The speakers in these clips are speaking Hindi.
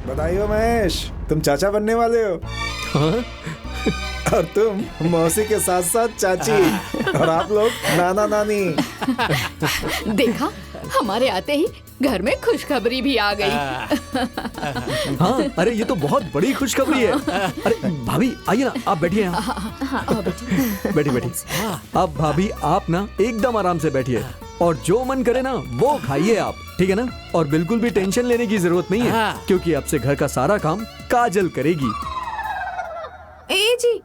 बधाई हो महेश, तुम चाचा बनने वाले हो। हाँ? और तुम मौसी के साथ साथ चाची, और आप लोग नाना नानी। देखा, हमारे आते ही घर में खुशखबरी भी आ गई। हाँ, अरे ये तो बहुत बड़ी खुशखबरी है। अरे भाभी आइए ना, आप बैठिए यहाँ। बैठिए बैठिए। अब भाभी आप ना एकदम आराम से बैठिए और जो मन करे ना वो खाइए आप, ठीक है ना। और बिल्कुल भी टेंशन लेने की जरूरत नहीं है, क्योंकि अब से घर का सारा काम काजल करेगी। ए जी,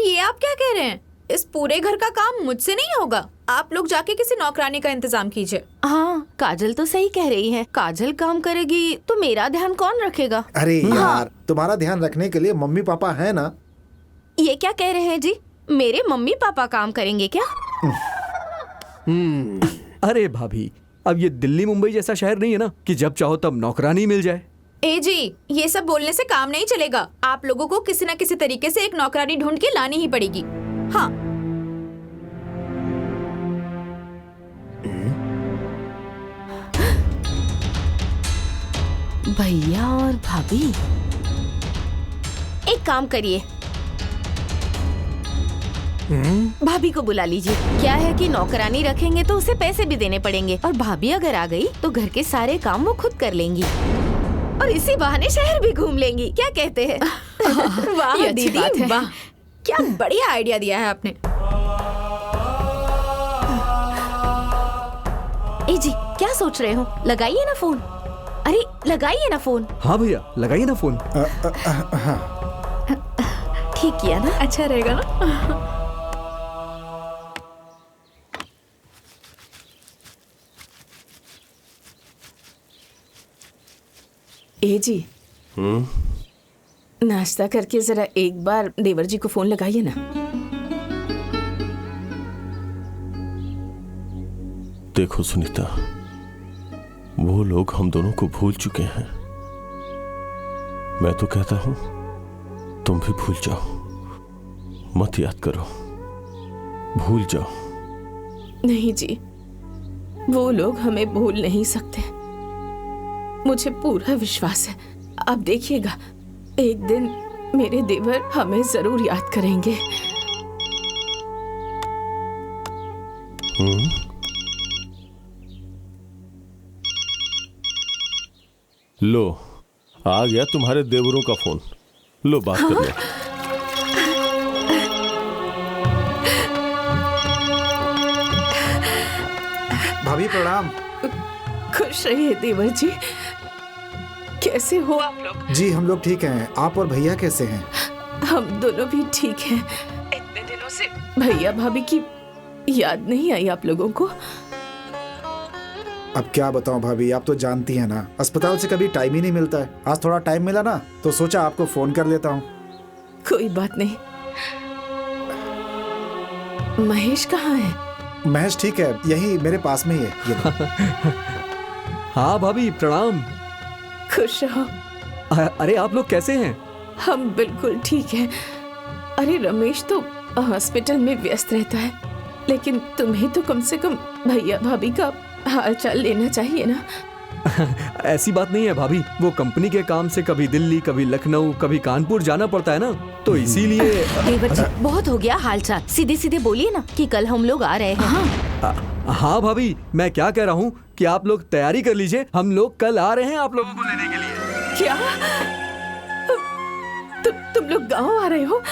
ये आप क्या कह रहे हैं? इस पूरे घर का काम मुझसे नहीं होगा। आप लोग जाके किसी नौकरानी का इंतजाम कीजिए। हाँ, काजल तो सही कह रही है। काजल काम करेगी तो मेरा ध्यान कौन रखेगा? अरे यार, तुम्हारा ध्यान रखने के लिए मम्मी पापा है ना। ये क्या कह रहे हैं जी? मेरे मम्मी पापा काम करेंगे क्या? अरे भाभी, अब ये दिल्ली मुंबई जैसा शहर नहीं है ना कि जब चाहो तब नौकरानी मिल जाए। ए जी, ये सब बोलने से काम नहीं चलेगा। आप लोगों को किसी न किसी तरीके से एक नौकरानी ढूंढ के लानी ही पड़ेगी। हाँ। भैया और भाभी, एक काम करिए, भाभी को बुला लीजिए। क्या है कि नौकरानी रखेंगे तो उसे पैसे भी देने पड़ेंगे, और भाभी अगर आ गई तो घर के सारे काम वो खुद कर लेंगी और इसी बहाने शहर भी घूम लेंगी। क्या कहते हैं? वाह ये अच्छी दीदी, बात है। वाह, क्या बढ़िया आइडिया दिया है आपने। ए जी, क्या सोच रहे हो? लगाइए ना फोन। अरे लगाइए ना फोन। हाँ भैया, लगाइए ना फोन। ठीक किया ना? अच्छा रहेगा ना। ए जी, नाश्ता करके जरा एक बार देवर जी को फोन लगाइए ना। देखो सुनीता, वो लोग हम दोनों को भूल चुके हैं। मैं तो कहता हूं तुम भी भूल जाओ, मत याद करो, भूल जाओ। नहीं जी, वो लोग हमें भूल नहीं सकते। मुझे पूरा विश्वास है। आप देखिएगा, एक दिन मेरे देवर हमें जरूर याद करेंगे। लो, आ गया तुम्हारे देवरों का फोन। लो, बात कर लो। भाभी प्रणाम। खुश रहिए देवर जी। कैसे हो आप लोग? जी हम लोग ठीक हैं, आप और भैया कैसे हैं? हम दोनों भी ठीक हैं। इतने दिनों से भैया भाभी की याद नहीं आई आप लोगों को? अब क्या बताऊं भाभी, आप तो जानती हैं ना, अस्पताल से कभी टाइम ही नहीं मिलता है। आज थोड़ा टाइम मिला ना तो सोचा आपको फोन कर लेता हूं। कोई बात नहीं। महेश कहाँ है? महेश ठीक है, यही मेरे पास में ही है। ये लो। हाँ भाभी प्रणाम। खुश रहो। अरे आप लोग कैसे हैं? हम बिल्कुल ठीक हैं। अरे रमेश तो हॉस्पिटल में व्यस्त रहता है, लेकिन तुम्हें तो कम से कम भैया भाभी का हाल चाल लेना चाहिए ना। ऐसी बात नहीं है भाभी, वो कंपनी के काम से कभी दिल्ली, कभी लखनऊ, कभी कानपुर जाना पड़ता है ना, तो इसीलिए। देवर जी, बहुत हो गया हालचाल, सीधे सीधे बोलिए ना कि कल हम लोग आ रहे हैं। हाँ भाभी, मैं क्या कह रहा हूँ कि आप लोग तैयारी कर लीजिए, हम लोग कल आ रहे हैं आप लोगों को लेने के लिए। क्या? तुम लोग गांव आ रहे हो?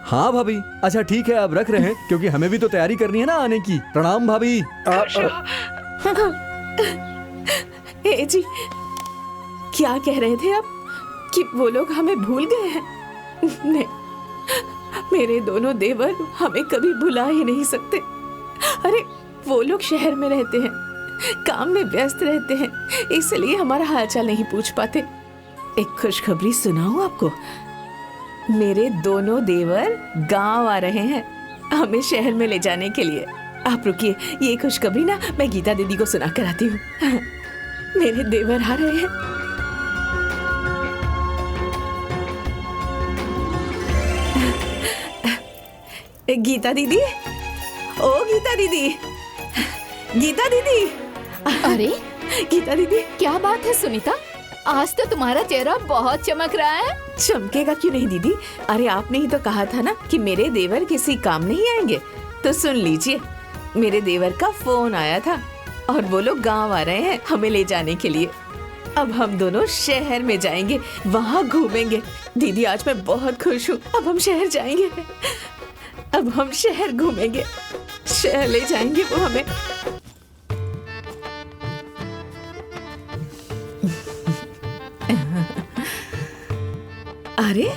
हाँ भाभी। अच्छा ठीक है, अब रख रहे हैं क्योंकि हमें भी तो तैयारी करनी है ना आने की। प्रणाम भाभी। ए जी, क्या कह रहे थे आप कि वो लोग हमें भूल गए हैं? नहीं, मेरे दोनों देवर हमें कभी भुला ही नहीं सकते। अरे वो लोग शहर में रहते हैं, काम में व्यस्त रहते हैं, इसलिए हमारा हालचाल नहीं पूछ पाते। एक खुशखबरी सुनाऊं आपको? मेरे दोनों देवर गांव आ रहे हैं हमें शहर में ले जाने के लिए। आप रुकिए, ये खुशखबरी ना मैं गीता दीदी को सुना कर आती हूँ। मेरे देवर आ रहे हैं। गीता दीदी, ओ गीता दीदी, गीता दीदी। अरे गीता दीदी, क्या बात है सुनीता? आज तो तुम्हारा चेहरा बहुत चमक रहा है। चमकेगा क्यों नहीं दीदी? अरे आपने ही तो कहा था ना कि मेरे देवर किसी काम नहीं आएंगे। तो सुन लीजिए, मेरे देवर का फोन आया था और वो लोग गांव आ रहे हैं हमें ले जाने के लिए। अब हम दोनों शहर में जाएंगे, वहाँ घूमेंगे। दीदी आज मैं बहुत खुश हूँ। अब हम शहर जाएंगे, अब हम शहर घूमेंगे, शहर ले जाएंगे वो हमें। अरे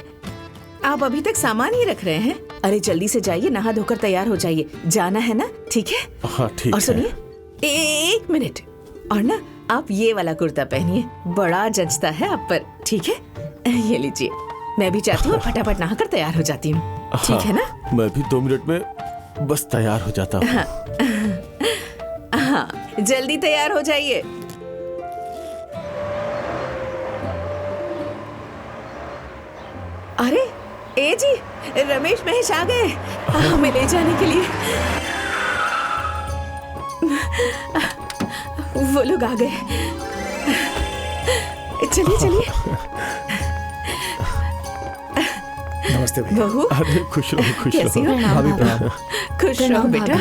आप अभी तक सामान ही रख रहे हैं? अरे जल्दी से जाइए, नहा धोकर तैयार हो जाइए, जाना है ना? ठीक है? हाँ ठीक और है। सुनिए, एक मिनट और ना, आप ये वाला कुर्ता पहनिए, बड़ा जचता है आप पर। ठीक है, ये लीजिए। मैं भी चाहती हूँ फटाफट नहाकर तैयार हो जाती हूँ। ठीक है ना? मैं भी 2 मिनट में बस तैयार हो जाता हूँ। हाँ, जल्दी तैयार हो जाइए। अरे ए जी, रमेश महेश आ गए हमें ले जाने के लिए। वो लोग आ गए। चलिए चलिए। नमस्ते भैया। बहू, अरे खुश रहो, खुश कैसी रहो। हो? भाभी प्रणाम। खुश रहो बेटा।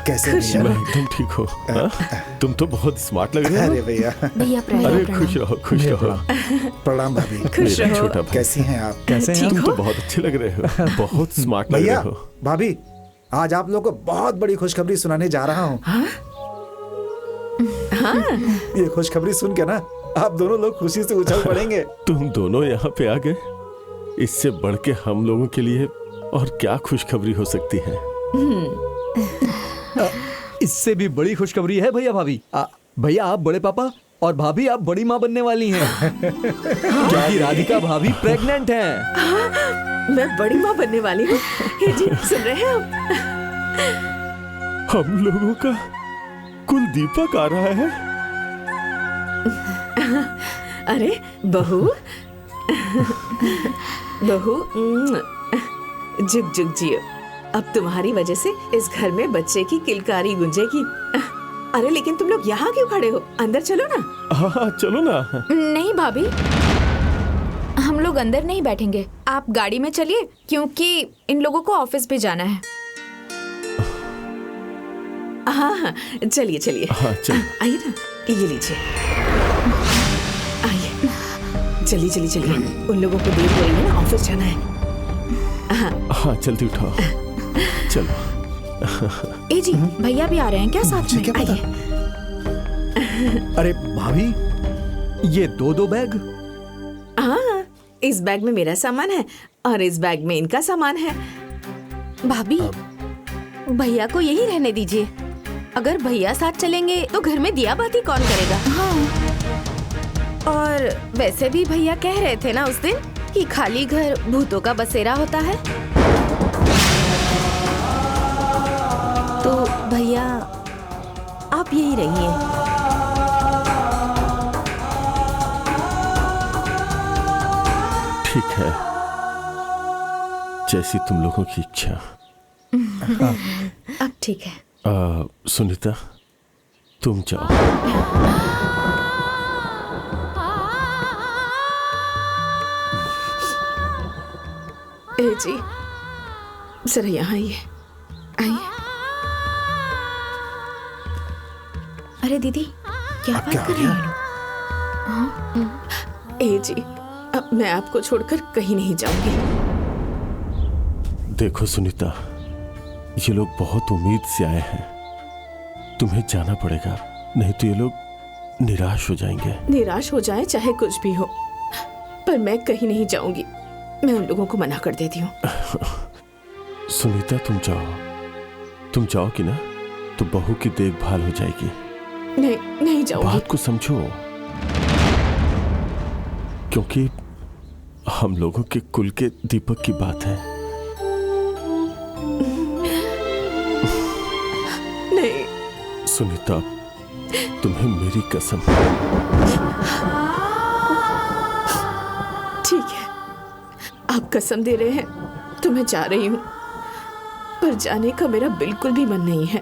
कैसे खुश भैया? मैं एकदम ठीक हूँ। हाँ? तुम तो बहुत स्मार्ट लग रहे अरे हो। भैया भैया अरे खुश रहो, खुश रहो। प्रणाम भाभी। खुश मेरा रहो। छोटा भाई, कैसी हैं आप? कैसे हैं? ठीक तुम तो हो? बहुत अच्छे लग रहे हो, बहुत स्मार्ट लग रहे भैया हो। भाभी, आज आप लोगों को बहुत बड़ी खुशखबरी सुनाने जा रहा हूँ। ये खुशखबरी सुन के ना आप दोनों लोग खुशी से उछल पड़ेंगे। तुम दोनों यहाँ पे आ गए, इससे बढ़ के हम लोगों के लिए और क्या खुशखबरी हो सकती है। इससे भी बड़ी खुशखबरी है भैया भाभी। भैया आप बड़े पापा और भाभी आप बड़ी माँ बनने वाली हैं। क्योंकि राधिका भाभी प्रेग्नेंट हैं। मैं बड़ी माँ बनने वाली हूँ। ये जी सुन रहे हैं आप? हम लोगों का कुल दीपक आ रहा है। अरे बहू, बहू, जुग जुग जियो। अब तुम्हारी वजह से इस घर में बच्चे की किलकारी गूंजेगी। अरे लेकिन तुम लोग यहाँ क्यों खड़े हो? अंदर चलो ना। हाँ चलो ना। नहीं भाभी, हम लोग अंदर नहीं बैठेंगे, आप गाड़ी में चलिए, क्योंकि इन लोगों को ऑफिस भी जाना है। हाँ हाँ, चलिए चलिए। हाँ चलो। आइए ना, ये लीजिए। आइए, चलिए चलिए चलिए। उन लोगों को देर हो रही है ना, ऑफिस जाना है। हाँ जल्दी उठाओ, चलो। ए जी, भैया भी आ रहे हैं क्या साथ मुझे में? क्या पता? आइए। अरे भाभी, ये दो बैग। हाँ, इस बैग में मेरा सामान है और इस बैग में इनका सामान है। भाभी, भैया को यही रहने दीजिए। अगर भैया साथ चलेंगे तो घर में दिया बाती कौन करेगा? और वैसे भी भैया कह रहे थे ना उस दिन कि खाली घर भूतों का बसेरा होता है। तो भैया आप यही रहिए। ठीक है, जैसी तुम लोगों की इच्छा। अब ठीक है। सुनीता, तुम जाओ। ए जी, जरा यहाँ आइए, आइए। अरे दीदी, क्या अब बात क्या कर हो रही गया? हैं? ए जी, अब मैं आपको छोड़कर कहीं नहीं जाऊंगी। देखो सुनीता, ये लोग बहुत उम्मीद से आए हैं, तुम्हें जाना पड़ेगा, नहीं तो ये लोग निराश हो जाएंगे। निराश हो जाए चाहे कुछ भी हो, पर मैं कहीं नहीं जाऊंगी। मैं उन लोगों को मना कर देती हूँ। सुनीता तुम जाओगी ना तो बहू की देखभाल हो जाएगी। नहीं, नहीं जाऊंगी। बात को समझो, क्योंकि हम लोगों के कुल के दीपक की बात है। नहीं। सुनीता, तुम्हें मेरी कसम। ठीक है, आप कसम दे रहे हैं तो मैं जा रही हूँ, पर जाने का मेरा बिल्कुल भी मन नहीं है।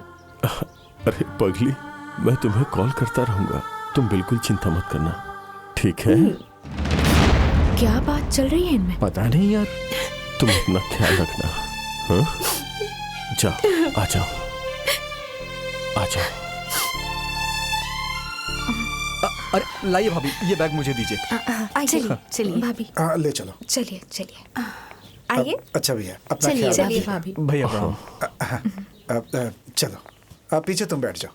अरे पगली, मैं तुम्हें कॉल करता रहूंगा, तुम बिल्कुल चिंता मत करना, ठीक है? क्या बात चल रही है इनमें? पता नहीं यार। तुम अपना ख्याल रखना। हाँ? जाओ, आ जाओ, आ जाओ। अरे लाइए भाभी, ये बैग मुझे दीजिए। चलिए चलिए भाभी ले चलो। चलिए चलिए आइए। अच्छा भैया, अपना चलिए, ख्याल चलिए रखिए। भाभी। भैया प्रणाम। चलो, पीछे तुम बैठ जाओ।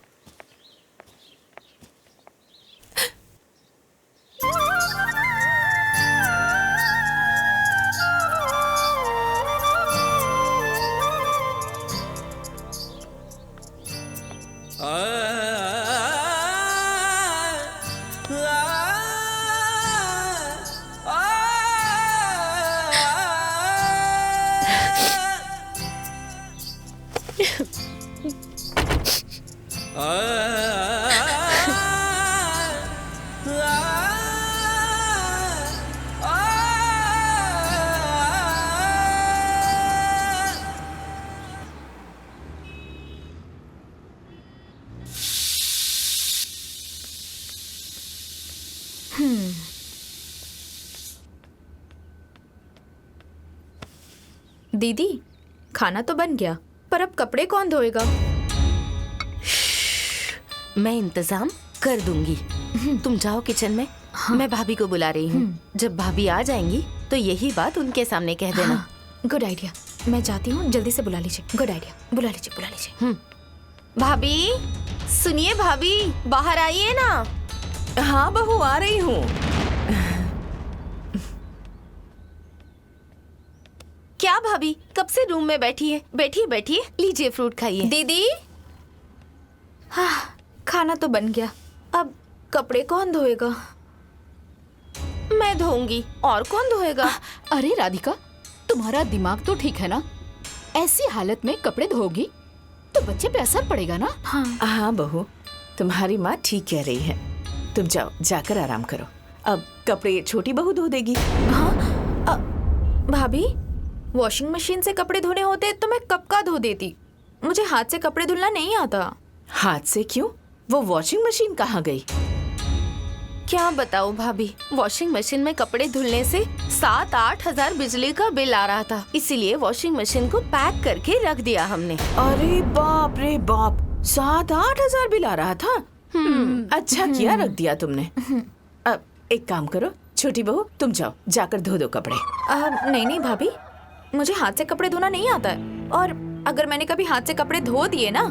दीदी, खाना तो बन गया, पर अब कपड़े कौन धोएगा? मैं इंतजाम कर दूंगी। तुम जाओ किचन में। मैं भाभी को बुला रही हूँ। जब भाभी आ जाएंगी तो यही बात उनके सामने कह देना। Good idea. मैं जाती हूँ, जल्दी से बुला लीजिए। गुड आइडिया, बुला लीजिए, बुला लीजिए। भाभी, सुनिए भाभी, बाहर आइए ना। हाँ बहू, आ रही हूँ। क्या भाभी, कब से रूम में बैठी है? बैठिए बैठिए, लीजिए फ्रूट खाइए। दीदी, हाँ, खाना तो बन गया, अब कपड़े कौन धोएगा? मैं धोऊंगी, और कौन धोएगा? अरे राधिका, तुम्हारा दिमाग तो ठीक है ना? ऐसी हालत में कपड़े धोगी तो बच्चे पे असर पड़ेगा ना। हाँ बहू, तुम्हारी माँ ठीक कह रही है। तुम जाओ, जाकर आराम करो। अब कपड़े छोटी बहू धो देगी। भाभी, वॉशिंग मशीन से कपड़े धोने होते तो मैं कब का धो देती। मुझे हाथ से कपड़े धुलना नहीं आता। हाथ से क्यों? वो वॉशिंग मशीन कहाँ गई? क्या बताऊं भाभी, वॉशिंग मशीन में कपड़े धुलने से 7-8 हजार बिजली का बिल आ रहा था, इसीलिए वॉशिंग मशीन को पैक करके रख दिया हमने। अरे बाप रे बाप, 7-8 हजार बिल आ रहा था। अच्छा किया रख दिया तुमने। अब एक काम करो, छोटी बहू तुम जाओ, जाकर धो दो कपड़े। नहीं नहीं भाभी, मुझे हाथ से कपड़े धोना नहीं आता है, और अगर मैंने कभी हाथ से कपड़े धो दिए ना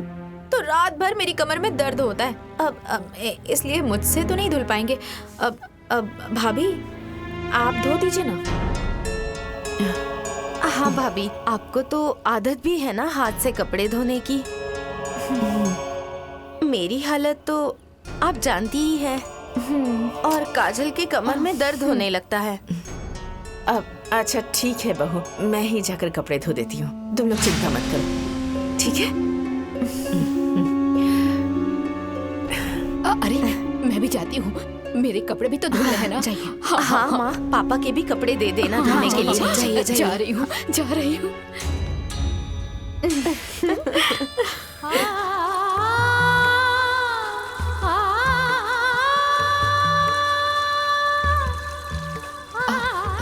तो रात भर मेरी कमर में दर्द होता है। अब इसलिए मुझसे तो नहीं धुल पाएंगे। अब भाभी, आप धो दीजिए ना। हाँ भाभी, आपको तो आदत भी है ना हाथ से कपड़े धोने की। मेरी हालत तो आप जानती ही है, और काजल के कमर में दर्द होने लगता है। अब अच्छा ठीक है बहू, मैं ही जाकर कपड़े धो देती हूँ, तुम लोग चिंता मत करो, ठीक है? अरे मैं भी जाती हूँ, मेरे कपड़े भी तो धुलने हैं ना। जाइए। हाँ माँ, पापा के भी कपड़े दे देना धोने के लिए। जाइए, जा रही हूँ, जा रही हूँ।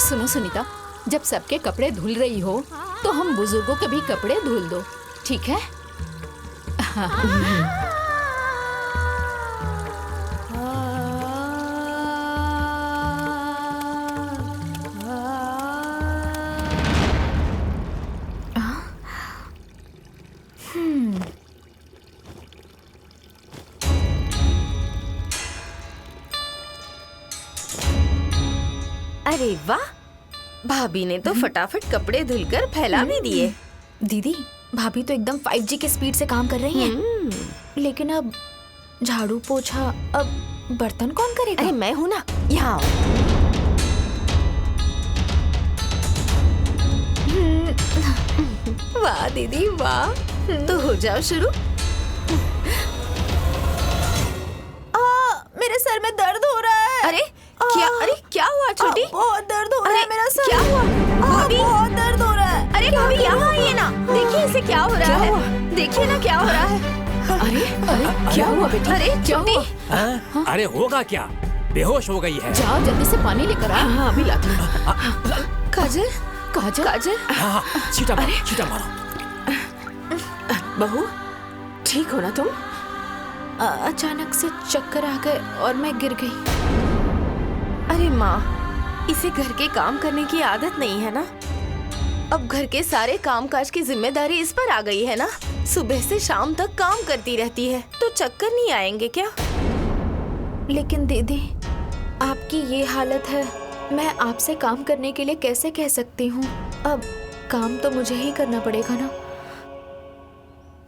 सुनो सुनीता, जब सबके कपड़े धुल रही हो तो हम बुजुर्गों के भी कपड़े धुल दो, ठीक है? अरे वाह, भाभी ने तो फटाफट कपड़े धुलकर फैला भी दिए। दीदी, भाभी तो एकदम 5G के स्पीड से काम कर रही हैं। लेकिन अब झाड़ू पोछा, अब बर्तन कौन करेगा? अरे मैं हूँ ना, यहाँ आओ। वाह दीदी वाह। तो हो जाओ शुरू। मेरे सर में दर्द हो रहा है। अरे क्या हुआ छोटी? बहुत दर्द हो रहा है मेरा सर। क्या हुआ? भाभी, बहुत दर्द हो रहा है। अरे भाभी यहाँ आइए ना, देखिए इसे क्या हो रहा है। देखिए ना क्या हो रहा है। अरे क्या हुआ बेटा? अरे छोटी, अरे होगा क्या? बेहोश हो गई है। जाओ जल्दी से पानी लेकर आ। हाँ अभी लाती हूँ। काजल, काजल, काजल, हाँ, छींटा मारो, छींटा मारो। बहू ठीक हो ना तुम? अचानक से चक्कर आ गए और मैं गिर गई। अरे माँ, इसे घर के काम करने की आदत नहीं है ना। अब घर के सारे कामकाज की जिम्मेदारी इस पर आ गई है ना। सुबह से शाम तक काम करती रहती है, तो चक्कर नहीं आएंगे क्या? लेकिन दीदी, आपकी ये हालत है, मैं आपसे काम करने के लिए कैसे कह सकती हूँ? अब काम तो मुझे ही करना पड़ेगा ना।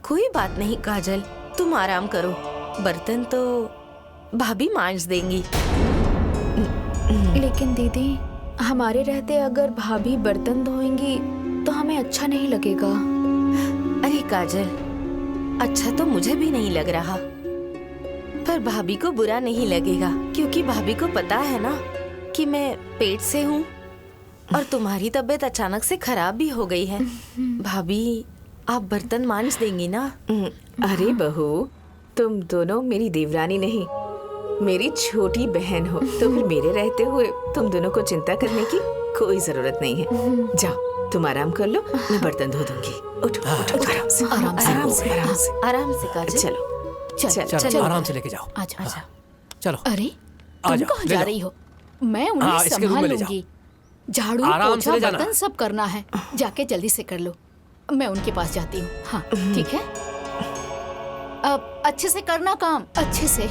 कोई बात नहीं काजल, तुम आराम करो, बर्तन तो भाभी मांज देंगी। लेकिन दीदी, हमारे रहते अगर भाभी बर्तन धोएंगी तो हमें अच्छा नहीं लगेगा। अरे काजल, अच्छा तो मुझे भी नहीं लग रहा, पर भाभी को बुरा नहीं लगेगा, क्योंकि भाभी को पता है ना कि मैं पेट से हूँ और तुम्हारी तबीयत अचानक से खराब भी हो गई है। भाभी, आप बर्तन मांज देंगी ना? अरे बहू, तुम दोनों मेरी देवरानी नहीं, मेरी छोटी बहन हो, तो फिर मेरे रहते हुए तुम दोनों को चिंता करने की कोई जरूरत नहीं है। जाओ तुम आराम कर लो, मैं बर्तन धो दूंगी। उठो उठो, आराम से आराम से, आराम से आराम से। आराम से काजल। चलो चल चलो आराम से लेके जाओ। आजा, आजा। चलो अरे आ तुम जाओ, कहाँ ले जा जाओ। रही हो? मैं हाँ, उन्हें इसके रूम संभाल में ले जाओ। लूंगी। झाड़ू, आराम से पोछा, ले जाना। बर्तन सब करना है। जाके जल्दी से कर लो। मैं उनके पास जाती हूँ। हाँ ठीक है। अब अच्छे से करना काम, अच्छे से।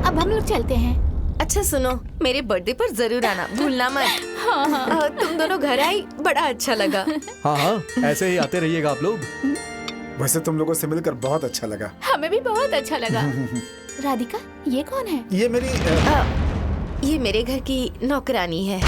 अब हम लोग चलते हैं। अच्छा सुनो, मेरे बर्थडे पर जरूर आना, भूलना मत। तुम दोनों घर आई, बड़ा अच्छा लगा। हाँ हाँ, ऐसे ही आते रहिएगा आप लोग। वैसे तुम लोगों से मिलकर बहुत अच्छा लगा। हमें भी बहुत अच्छा लगा। राधिका, ये कौन है? ये मेरी ये मेरे घर की नौकरानी है।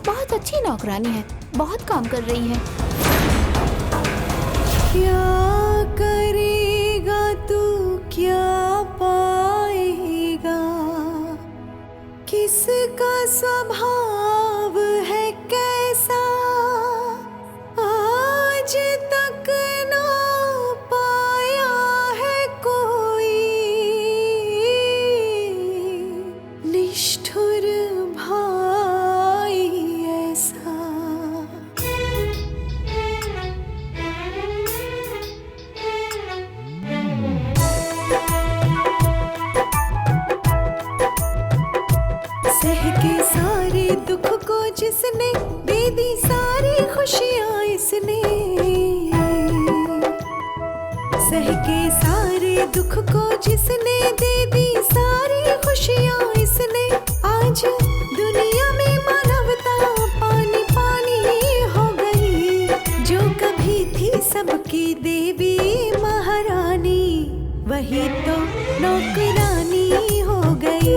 बहुत अच्छी नौकरानी है, बहुत काम कर रही है। क्या करेगा तू, क्या पाएगा, किसका स्वभाव है कैसा, आज तक ना पाया है कोई, निष्ठुर भाई ऐसा। सह के सारे दुख को जिसने दे दी सारी खुशियां इसने, सह के सारे दुख को जिसने दे दी सारी खुशियां इसने, आज दुनिया में मानवता पानी पानी हो गई, जो कभी थी सबकी देवी महारानी, वही तो नौकरानी हो गई।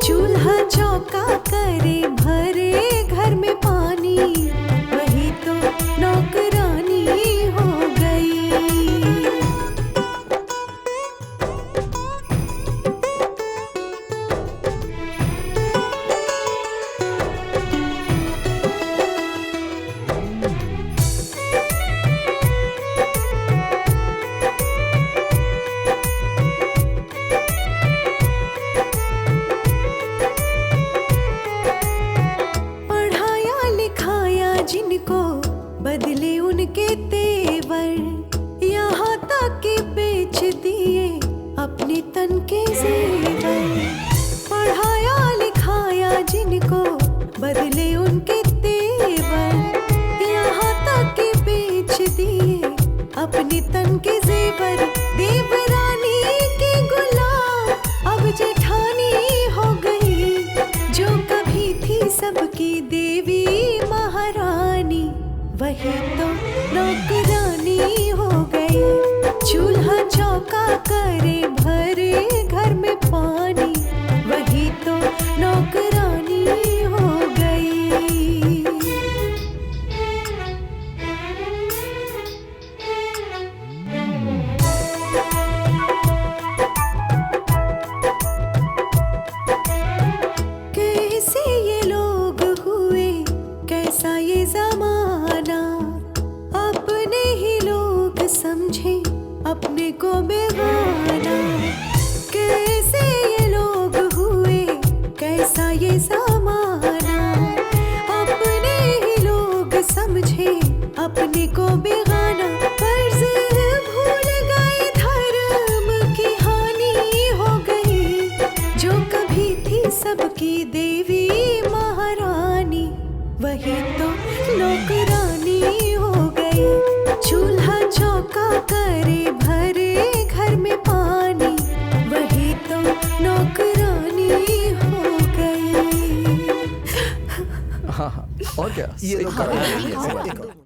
चूल्हा चौका करे भरे घर में पानी, वही तो नौकरानी हो गई। पढ़ाया लिखाया जिनको बदले उनके तेवर, यहाँ तक कि बेच दिए अपने तन के जेवर। पढ़ाया लिखाया जिनको बदले उनके तेवर, यहाँ तक कि बेच दिए अपने तन के जेवर। देवरानी के गुलाम अब जेठानी हो गई, जो कभी थी सबकी देवी महारानी, वही तो नौकरानी हो गई। चूल्हा चौका करे भरे घर में पानी, वही तो नौकरानी हो गई। और क्या ये लो एक- करो। हाँ, एक और।